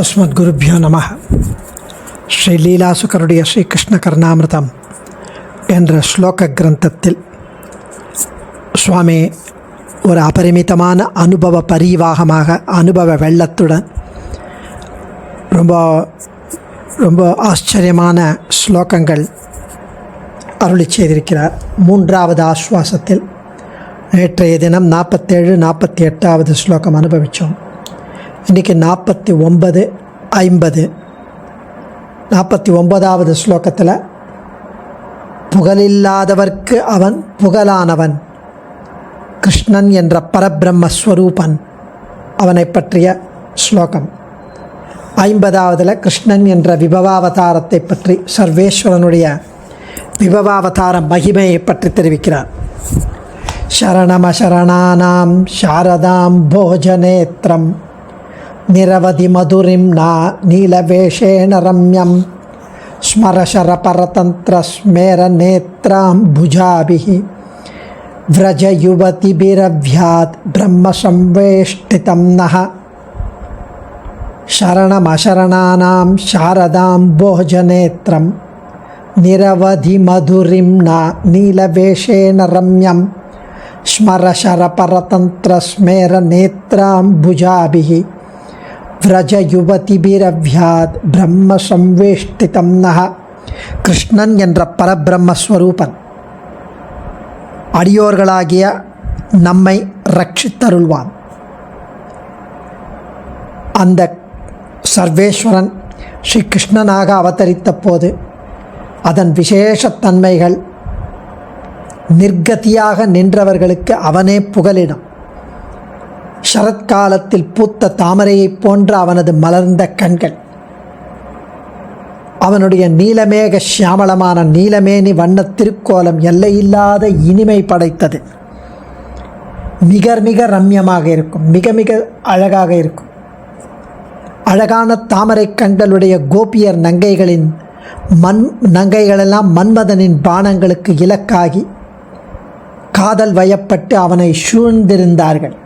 அஸ்மத்குருப்யோ நமः. ஸ்ரீ லீலாசுகருடைய ஸ்ரீகிருஷ்ண கர்ணாமிர்தம் என்ற ஸ்லோக கிரந்தத்தில் சுவாமி ஒரு அபரிமிதமான அனுபவ பரிவாகமாக அனுபவ வெள்ளத்துடன் ரொம்ப ரொம்ப ஆச்சரியமான ஸ்லோகங்கள் அருளி செய்திருக்கிறார். மூன்றாவது ஆஸ்வாசத்தில் நேற்றைய தினம் 47, 48வது ஸ்லோகம் அனுபவித்தோம். இன்றைக்கி 49, 50. 49வது ஸ்லோகத்தில் புகழில்லாதவர்க்கு அவன் புகழானவன், கிருஷ்ணன் என்ற பரபிரம்மஸ்வரூபன், அவனை பற்றிய ஸ்லோகம். 50வதில் கிருஷ்ணன் என்ற விபவாவதாரத்தை பற்றி, சர்வேஸ்வரனுடைய விபவாவதார மகிமையை பற்றி தெரிவிக்கிறார். சரணமசரணானாம் சாரதாம் போஜநேத்ரம் நிரவதி மதுரிம் நீலவேஷேண ரம்யம் ஸ்மரசர பரதந்திர ஸ்மேர நேத்ராம் புஜாபிஹி விரஜ யுவதிபிரவ்யாத் பிரம்ம சம்வேஷ்டிதம் நஹ. சரணமசரணானாம் சாரதாம் போஜநேத்ரம் நிரவதி மதுரிம் நீலவேஷேண ரம்யம் ஸ்மரசர பரதந்திர ஸ்மேர நேத்ராம் புஜாபிஹி விரஜ யுவதிபிரவ்யாத் பிரம்ம சம்வேஷ்டிதம் நஹ. கிருஷ்ணன் என்ற பரபிரம்மஸ்வரூபன் அடியோர்களாகிய நம்மை ரட்சித்தருள்வான். அந்த சர்வேஸ்வரன் ஸ்ரீ கிருஷ்ணனாக அவதரித்த போது அதன் விசேஷத்தன்மைகள் நிர்கதியாக நின்றவர்களுக்கு அவனே புகலிடம். சரத்காலத்தில் பூத்த தாமரையைப் போன்ற அவனது மலர்ந்த கண்கள், அவனுடைய நீலமேக சியாமளமான நீலமேனி வண்ண திருக்கோலம் எல்லையில்லாத இனிமை படைத்தது. மிக மிக ரம்யமாக இருக்கும், மிக மிக அழகாக இருக்கும். அழகான தாமரை கண்களுடைய கோபியர் நங்கைகளெல்லாம் மன்மதனின் பானங்களுக்கு இலக்காகி காதல் வயப்பட்டு அவனை சூழ்ந்திருந்தார்கள்.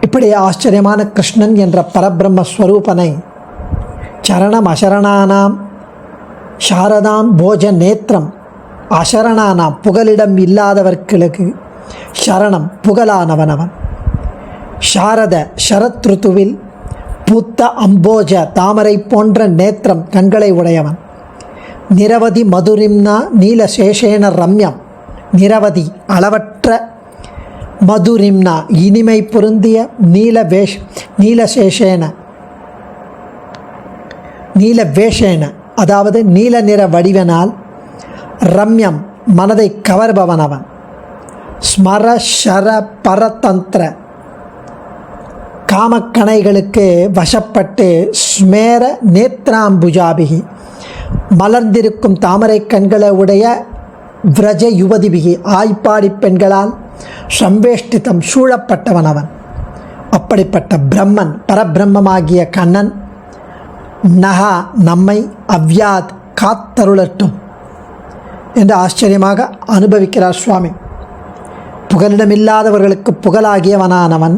இப்படி ஆச்சரியமான கிருஷ்ணன் என்ற பரபிரம்மஸ்வரூபனை சரணம் அசரணானாம் சாரதாம் போஜ நேத்திரம், அசரணானாம் புகலிடம் இல்லாதவர்களுக்கு சரணம் புகழானவன் அவன். சாரத சரத் ருத்துவில் பூத்த அம்போஜ தாமரை போன்ற நேத்திரம் கண்களை உடையவன். நிரவதி மதுரிம்னா நீலசேஷேன ரம்யம், நிரவதி அளவற்ற மதுரிம்னா இனிமை பொருந்திய நீலவேஷேன அதாவது நீல நிற வடிவனால் ரம்யம் மனதை கவர்பவன் அவன். ஸ்மர ஷர பரதந்திர காமக்கணைகளுக்கு வசப்பட்டு ஸ்மேர நேத்ராம்புஜாபிகி மலர்ந்திருக்கும் தாமரை கண்களை உடைய விரஜ யுவதிபிகி ஆய்ப்பாடி பெண்களால் சம்வேஷ்டிதம் சூழப்பட்டவன் அவன். அப்படிப்பட்ட பிரம்மன் பரபிரம்மமாகிய கண்ணன் நகா நம்மை அவ்யாத் காத்தருளட்டும் என்று ஆச்சரியமாக அனுபவிக்கிறார் சுவாமி. புகலிடமில்லாதவர்களுக்கு புகழாகியவனானவன்,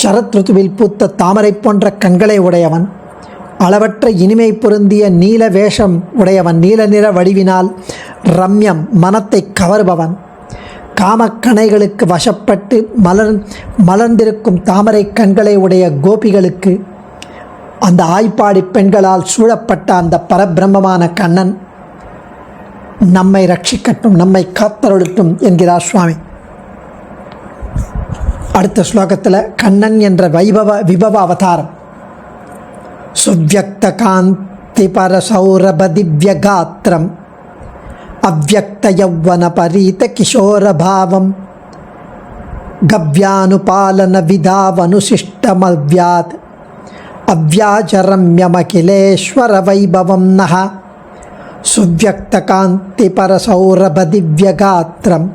சரத் ருத்துவில் பூத்த தாமரை போன்ற கண்களை உடையவன், அளவற்ற இனிமை பொருந்திய நீல வேஷம் உடையவன், நீல நிற வடிவினால் ரம்யம் மனத்தை கவர்பவன், காமக்கணைகளுக்கு வசப்பட்டு மலர்ந்திருக்கும் தாமரை கண்களை உடைய கோபிகளுக்கு அந்த ஆய்ப்பாடி பெண்களால் சூழப்பட்ட அந்த பரபிரம்மமான கண்ணன் நம்மை ரட்சிக்கட்டும், நம்மை காத்தருளட்டும் என்கிறார் சுவாமி. அடுத்த ஸ்லோகத்தில் கண்ணன் என்ற விபவ அவதாரம். சுவ்யக்த காந்தி பரசௌரப திவ்யகாத்திரம் அவ்யக்த யௌவன பரீத கிஷோரபாவம் கவ்யானுபாலன விதாவனுசிஷ்டமவ்யாத் அவ்யாஜரம்யமகிலேஸ்வர வைபவம் நஹ. சுவ்யக்த காந்தி பரசௌரப திவ்யகாத்திரம்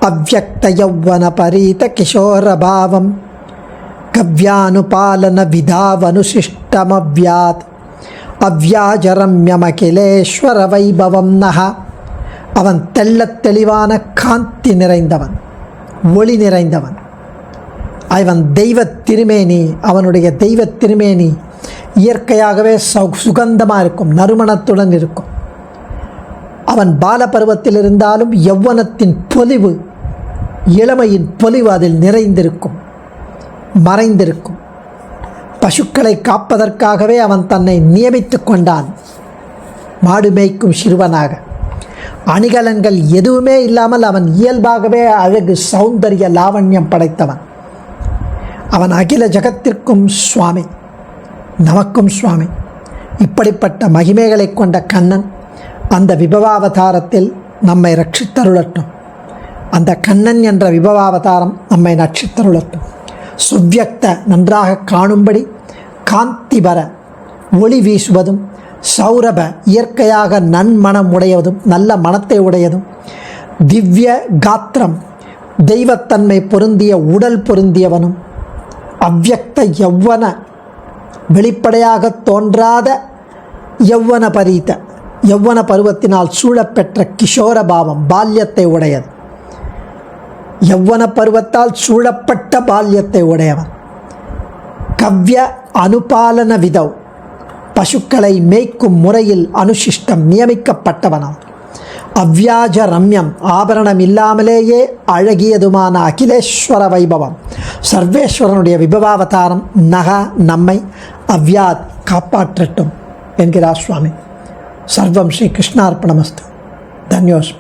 அவ்யக்த யௌவன பரீத கிஷோரபாவம் கவ்யானுபாலன விதாவனுசிஷ்டமவ்யாத் அவ்யாஜரம்யமகிலேஸ்வர வைபவம் நஹ. அவன் தெள்ளத் தெளிவான காந்தி நிறைந்தவன், ஒளி நிறைந்தவன், அவன் தெய்வ திருமேனி, அவனுடைய தெய்வ திருமேனி இயற்கையாகவே சுகந்தமாக இருக்கும், நறுமணத்துடன் இருக்கும். அவன் பாலபருவத்தில் இருந்தாலும் யௌவனத்தின் பொலிவு, இளமையின் பொலிவு அதில் நிறைந்திருக்கும், மறைந்திருக்கும். பசுக்களை காப்பதற்காகவே அவன் தன்னை நியமித்து கொண்டான், மாடு மேய்க்கும் சிறுவனாக. அணிகலன்கள் எதுவுமே இல்லாமல் அவன் இயல்பாகவே அழகு, சௌந்தரிய, லாவண்யம் படைத்தவன். அவன் அகில ஜகத்திற்கும் சுவாமி, நமக்கும் சுவாமி. இப்படிப்பட்ட மகிமைகளை கொண்ட கண்ணன் அந்த விபவாவதாரத்தில் நம்மை ரட்சித்தருளட்டும். அந்த கண்ணன் என்ற விபவாவதாரம் நம்மை ரட்சித்தருளட்டும். சுவ்யக்த நன்றாக காணும்படி காந்திபர ஒளி வீசுவதும், சௌரப இயற்கையாக நன்மணம் உடையதும், நல்ல மனத்தை உடையதும், திவ்ய காத்திரம் தெய்வத்தன்மை பொருந்திய உடல் பொருந்தியவனும், அவ்யக்த யௌவன வெளிப்படையாக தோன்றாத யௌவன பரீத யௌவன பருவத்தினால் சூழப்பெற்ற கிஷோர பாவம் பால்யத்தை உடையது. யௌவன பருவத்தால் சூழப்பட்ட பால்யத்தை உடையவன். கவ்ய அனுபாலன விதவ் பசுக்களை மேய்க்கும் முறையில் அனுசிஷ்டம் நியமிக்கப்பட்டவனாம். அவ்வியாஜ ரம்யம் ஆபரணம் இல்லாமலேயே அழகியதுமான அகிலேஸ்வர வைபவம் சர்வேஸ்வரனுடைய விபவாவதாரம் நம்மை அவ்யாத் காப்பாற்றட்டும் என்கிறார் சுவாமி. சர்வம் ஸ்ரீ கிருஷ்ணார்ப்பணமஸ்து. தன்யோஸ்மி.